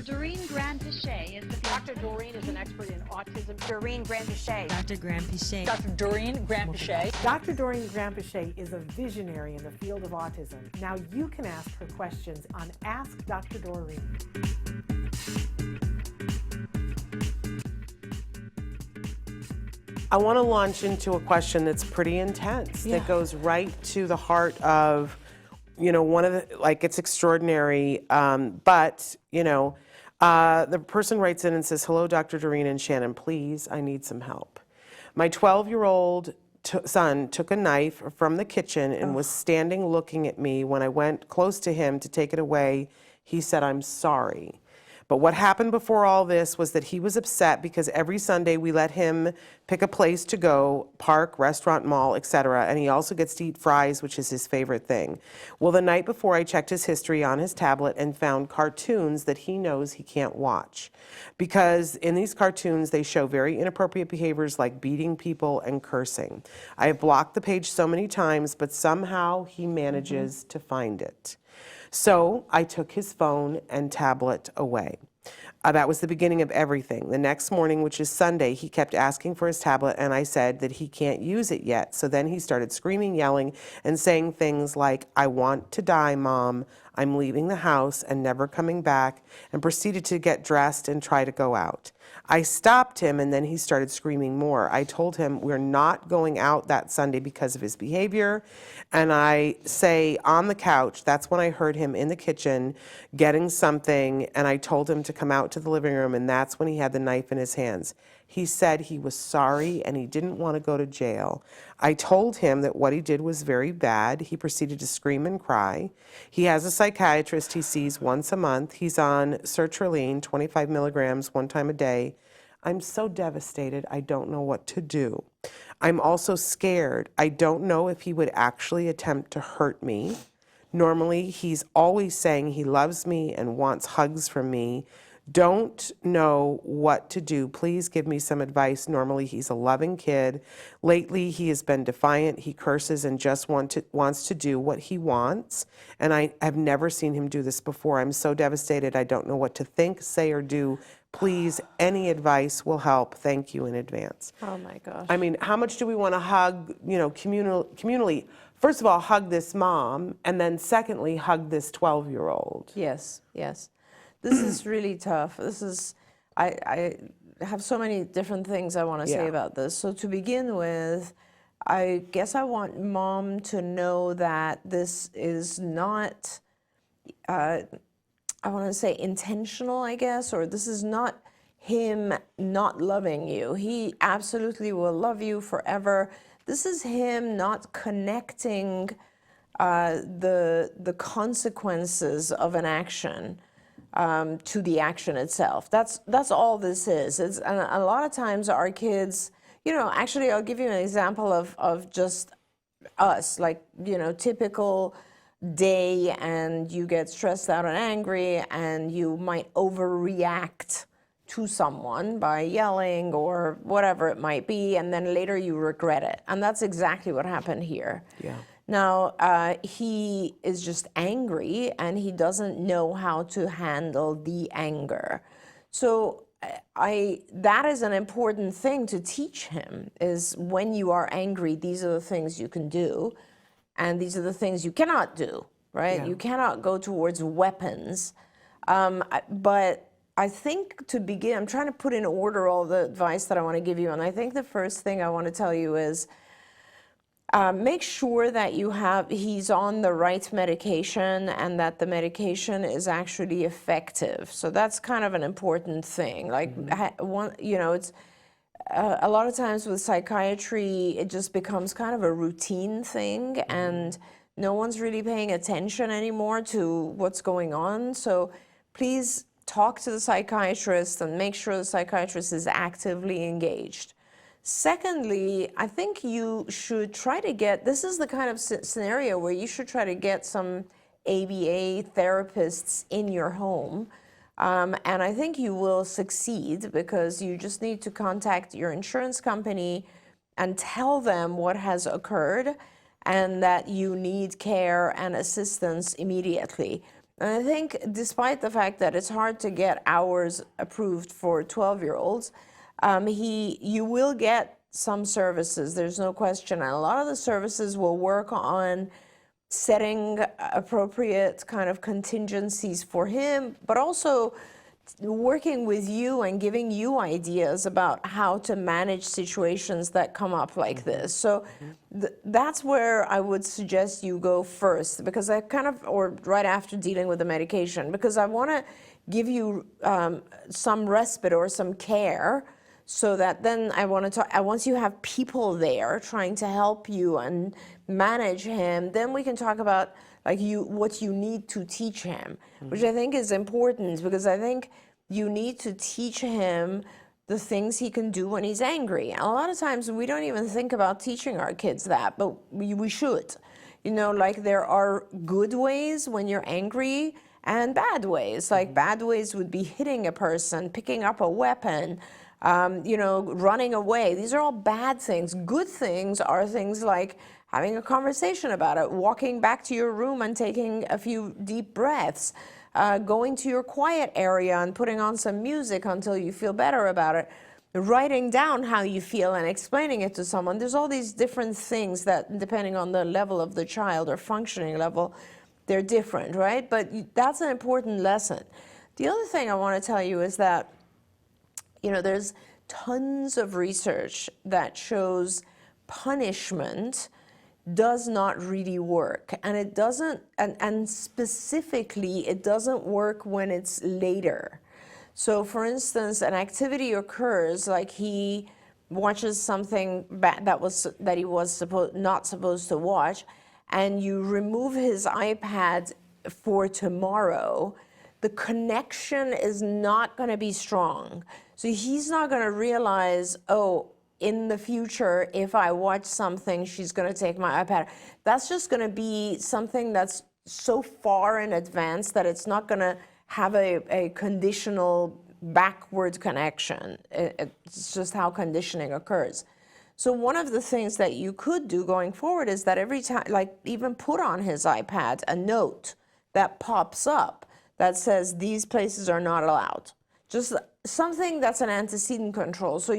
Dr. Doreen Granpeesheh is the Dr. Doreen is an expert in autism. Doreen Granpeesheh. Dr. Granpeesheh. Dr. Doreen Granpeesheh. Dr. Doreen Granpeesheh is a visionary in the field of autism. Now you can ask her questions on Ask Dr. Doreen. I want to launch into a question that's pretty intense, that goes right to the heart of, you know, one of the, like, it's extraordinary, but, you know, the person writes in and says, hello, Dr. Doreen and Shannon, please, I need some help. My 12-year-old son took a knife from the kitchen and was standing looking at me. When I went close to him to take it away, he said, I'm sorry. But what happened before all this was that he was upset because every Sunday we let him pick a place to go, park, restaurant, mall, etc. And he also gets to eat fries, which is his favorite thing. Well, the night before I checked his history on his tablet and found cartoons that he knows he can't watch. Because in these cartoons, they show very inappropriate behaviors like beating people and cursing. I have blocked the page so many times, but somehow he manages to find it. So I took his phone and tablet away. That was the beginning of everything. The next morning, which is Sunday, he kept asking for his tablet, and I said that he can't use it yet. So then he started screaming, yelling, and saying things like, I want to die, Mom. I'm leaving the house and never coming back, and proceeded to get dressed and try to go out. I stopped him, and then he started screaming more. I told him we're not going out that Sunday because of his behavior, and I say on the couch, that's when I heard him in the kitchen getting something, and I told him to come out to the living room, and that's when he had the knife in his hands. He said he was sorry and he didn't want to go to jail. I told him that what he did was very bad. He proceeded to scream and cry. He has a psychiatrist he sees once a month. He's on sertraline, 25 milligrams, one time a day. I'm so devastated, I don't know what to do. I'm also scared. I don't know if he would actually attempt to hurt me. Normally, he's always saying he loves me and wants hugs from me. Don't know what to do. Please give me some advice. Normally, he's a loving kid. Lately, he has been defiant. He curses and just wants to do what he wants. And I have never seen him do this before. I'm so devastated. I don't know what to think, say, or do. Please, any advice will help. Thank you in advance. Oh my gosh. I mean, how much do we want to hug, you know, communally? First of all, hug this mom, and then secondly, hug this 12-year-old. Yes, yes. This is really tough. This is, I have so many different things I want to say about this. So to begin with, I guess I want Mom to know that this is not, I want to say intentional, I guess, or this is not him not loving you. He absolutely will love you forever. This is him not connecting the consequences of an action to the action itself. That's all this is. And a lot of times our kids, you know, actually I'll give you an example of just us, like, you know, typical day, and you get stressed out and angry and you might overreact to someone by yelling or whatever it might be, and then later you regret it. And that's exactly what happened here. Yeah. Now, he is just angry and he doesn't know how to handle the anger. So that is an important thing to teach him, is when you are angry, these are the things you can do and these are the things you cannot do, right? Yeah. You cannot go towards weapons. But I think to begin, I'm trying to put in order all the advice that I want to give you. And I think the first thing I want to tell you is, make sure that he's on the right medication and that the medication is actually effective. So that's kind of an important thing. Like, you know, it's a lot of times with psychiatry, it just becomes kind of a routine thing, and no one's really paying attention anymore to what's going on. So please talk to the psychiatrist and make sure the psychiatrist is actively engaged. Secondly, I think you should try to get, this is the kind of scenario where you should try to get some ABA therapists in your home. And I think you will succeed, because you just need to contact your insurance company and tell them what has occurred and that you need care and assistance immediately. And I think despite the fact that it's hard to get hours approved for 12-year-olds, you will get some services, there's no question. And a lot of the services will work on setting appropriate kind of contingencies for him, but also working with you and giving you ideas about how to manage situations that come up like this. So that's where I would suggest you go first, because or right after dealing with the medication, because I want to give you some respite or some care, so that then I want to talk, once you have people there trying to help you and manage him, then we can talk about what you need to teach him, which I think is important, because I think you need to teach him the things he can do when he's angry. And a lot of times we don't even think about teaching our kids that, but we should. You know, like there are good ways when you're angry and bad ways. Like bad ways would be hitting a person, picking up a weapon, running away. These are all bad things. Good things are things like having a conversation about it, walking back to your room and taking a few deep breaths, going to your quiet area and putting on some music until you feel better about it, writing down how you feel and explaining it to someone. There's all these different things that, depending on the level of the child or functioning level, they're different, right? But that's an important lesson. The other thing I want to tell you is that, there's tons of research that shows punishment does not really work, and it doesn't, and specifically it doesn't work when it's later. So for instance, an activity occurs, like he watches something that he was not supposed to watch, and you remove his iPad for tomorrow, the connection is not going to be strong. So he's not going to realize, oh, in the future, if I watch something, she's going to take my iPad. That's just going to be something that's so far in advance that it's not going to have a conditional backward connection. It's just how conditioning occurs. So one of the things that you could do going forward is that every time, like even put on his iPad a note that pops up that says these places are not allowed. Just something that's an antecedent control. So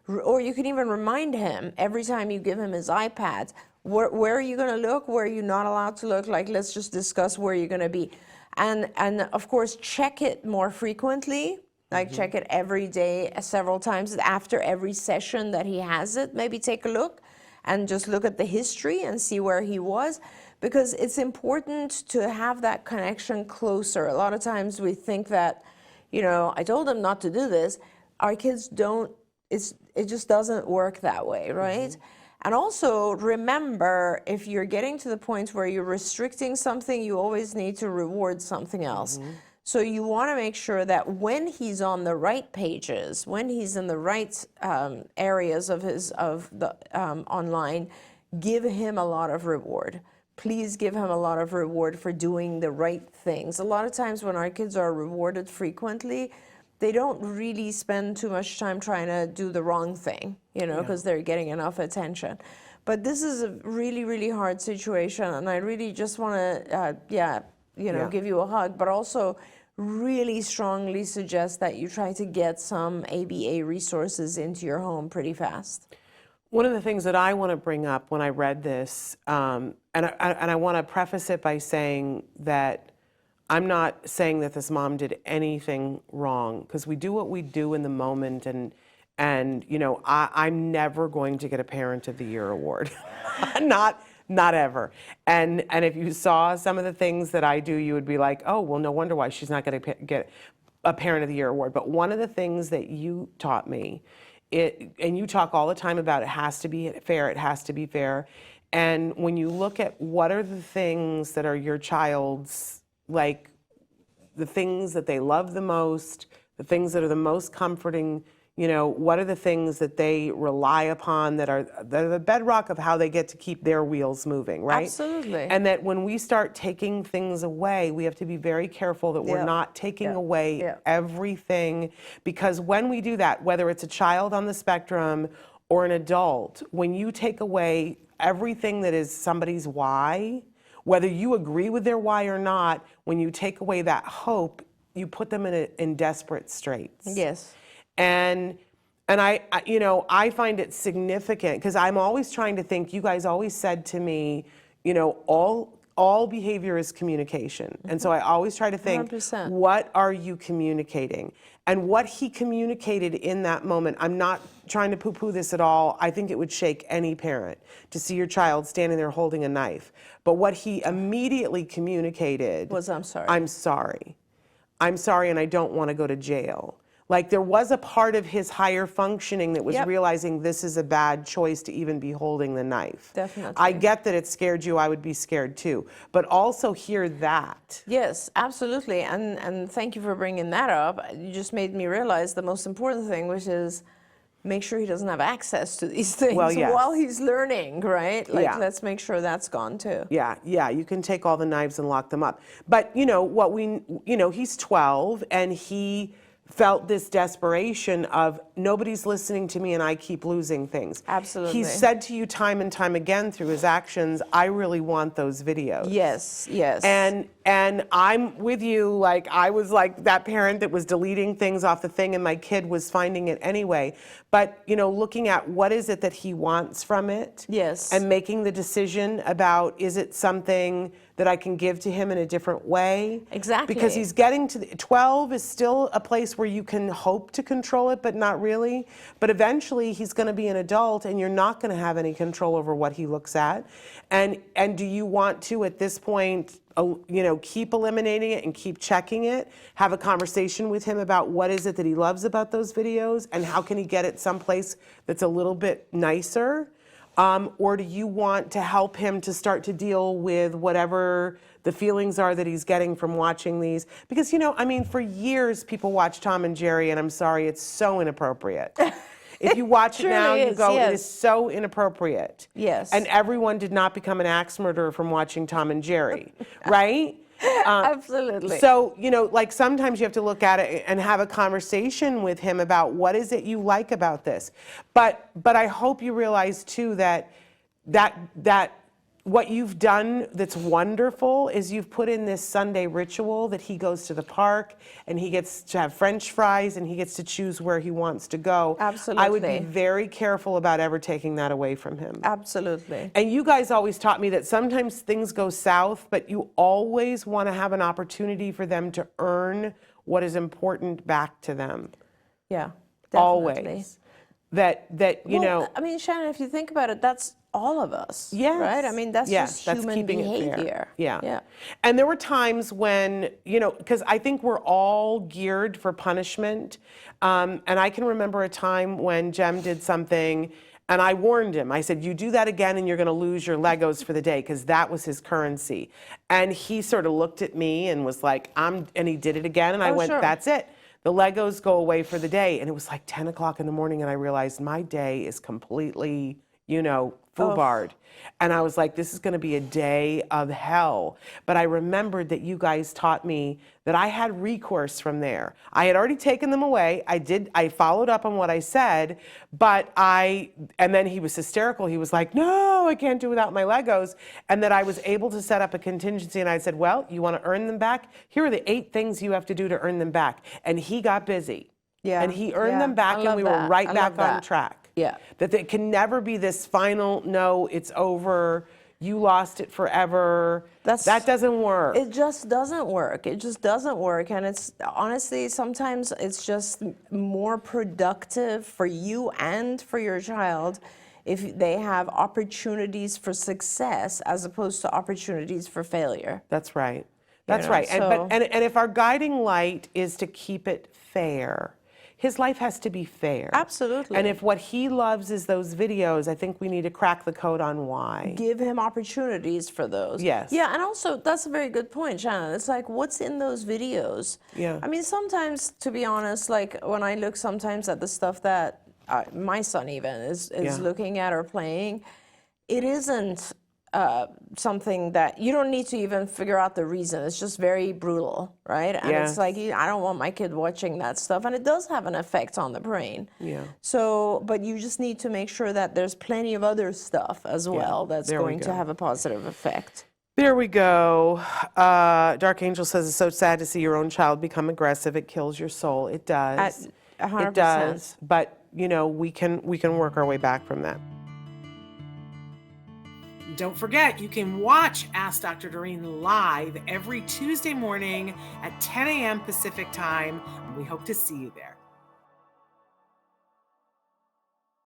or you can even remind him every time you give him his iPad, where are you going to look? Where are you not allowed to look? Like, let's just discuss where you're going to be. And of course, check it more frequently. Like check it every day, several times after every session that he has it. Maybe take a look and just look at the history and see where he was, because it's important to have that connection closer. A lot of times we think that, I told him not to do this. Our kids don't, it just doesn't work that way, right? And also remember, if you're getting to the point where you're restricting something, you always need to reward something else. So you want to make sure that when he's on the right pages, when he's in the right areas of the online, give him a lot of reward. Please give him a lot of reward for doing the right things. A lot of times when our kids are rewarded frequently, they don't really spend too much time trying to do the wrong thing, because they're getting enough attention. But this is a really, really hard situation, and I really just want to, give you a hug, but also really strongly suggest that you try to get some ABA resources into your home pretty fast. One of the things that I want to bring up when I read this, and I want to preface it by saying that I'm not saying that this mom did anything wrong, because we do what we do in the moment, and I'm never going to get a Parent of the Year award, not ever. And if you saw some of the things that I do, you would be like, oh, well, no wonder why she's not going to get a Parent of the Year award. But one of the things that you taught me, and you talk all the time about, it has to be fair, it has to be fair. And when you look at what are the things that are your child's, like the things that they love the most, the things that are the most comforting, what are the things that they rely upon that are the bedrock of how they get to keep their wheels moving, right? Absolutely. And that when we start taking things away, we have to be very careful that we're not taking away everything, because when we do that, whether it's a child on the spectrum or an adult, when you take away everything that is somebody's why, whether you agree with their why or not, when you take away that hope, you put them in desperate straits. Yes. And I find it significant because I'm always trying to think, you guys always said to me, all behavior is communication. And so I always try to think, 100%. what are you communicating? And what he communicated in that moment, I'm not trying to poo-poo this at all. I think it would shake any parent to see your child standing there holding a knife. But what he immediately communicated Was, I'm sorry. I'm sorry. I'm sorry and I don't want to go to jail. Like there was a part of his higher functioning that was Yep. realizing this is a bad choice to even be holding the knife. Definitely. I get that it scared you, I would be scared too. But also hear that. Yes, absolutely. And thank you for bringing that up. You just made me realize the most important thing, which is make sure he doesn't have access to these things Well, yes. while he's learning, right? Like, Yeah. let's make sure that's gone too. Yeah, you can take all the knives and lock them up. But he's 12 and he felt this desperation of nobody's listening to me and I keep losing things. Absolutely. He said to you time and time again through his actions, I really want those videos. Yes, yes. And I'm with you, like I was like that parent that was deleting things off the thing and my kid was finding it anyway. But, looking at what is it that he wants from it. Yes. And making the decision about, is it something that I can give to him in a different way? Exactly. Because he's getting to 12 is still a place where you can hope to control it, but not really. But eventually he's going to be an adult and you're not going to have any control over what he looks at. And do you want to, at this point, keep eliminating it and keep checking it, have a conversation with him about what is it that he loves about those videos and how can he get it someplace that's a little bit nicer? Or do you want to help him to start to deal with whatever the feelings are that he's getting from watching these? Because, for years people watch Tom and Jerry and I'm sorry, it's so inappropriate. If you watch it now, Truly you is, go, yes. it is so inappropriate. Yes. And everyone did not become an axe murderer from watching Tom and Jerry, right? Absolutely. So, like sometimes you have to look at it and have a conversation with him about what is it you like about this. But I hope you realize too that what you've done that's wonderful is you've put in this Sunday ritual that he goes to the park and he gets to have French fries and he gets to choose where he wants to go. Absolutely. I would be very careful about ever taking that away from him. Absolutely. And you guys always taught me that sometimes things go south, but you always want to have an opportunity for them to earn what is important back to them. Yeah, definitely. Always. That I mean, Shannon, if you think about it, that's all of us. Yes. Right? I mean, that's Yes, just that's human keeping it fair. behavior. Yeah. Yeah. And there were times when, because I think we're all geared for punishment. And I can remember a time when Jem did something and I warned him. I said, you do that again and you're going to lose your Legos for the day, because that was his currency. And he sort of looked at me and was like, and he did it again. And I went, sure. That's it. The Legos go away for the day. And it was like 10 o'clock in the morning and I realized my day is completely, foobarred. And I was like, this is going to be a day of hell. But I remembered that you guys taught me that I had recourse from there. I had already taken them away. I followed up on what I said, and then he was hysterical. He was like, no, I can't do without my Legos. And that I was able to set up a contingency. And I said, well, you want to earn them back? Here are the 8 things you have to do to earn them back. And he got busy. Yeah. And he earned them back and we were right back on track. Yeah. That it can never be this final, no, it's over, you lost it forever. That doesn't work. It just doesn't work. It just doesn't work. And it's honestly, sometimes it's just more productive for you and for your child if they have opportunities for success as opposed to opportunities for failure. That's right. That's know, right. so- And if our guiding light is to keep it fair, his life has to be fair. Absolutely. And if what he loves is those videos, I think we need to crack the code on why. Give him opportunities for those. Yes. Yeah, and also, that's a very good point, Shannon. It's like, what's in those videos? Yeah. I mean, sometimes, to be honest, like when I look sometimes at the stuff that my son even is Yeah. looking at or playing, it isn't something that you don't need to even figure out the reason. It's just very brutal, right? And Yes. it's like, I don't want my kid watching that stuff. And it does have an effect on the brain. Yeah. So, but you just need to make sure that there's plenty of other stuff as well that's there we going to go. have a positive effect. There we go. Dark Angel says it's so sad to see your own child become aggressive. It kills your soul. It does. 100%. It does. But we can work our way back from that. Don't forget, you can watch Ask Dr. Doreen live every Tuesday morning at 10 a.m. Pacific time. We hope to see you there.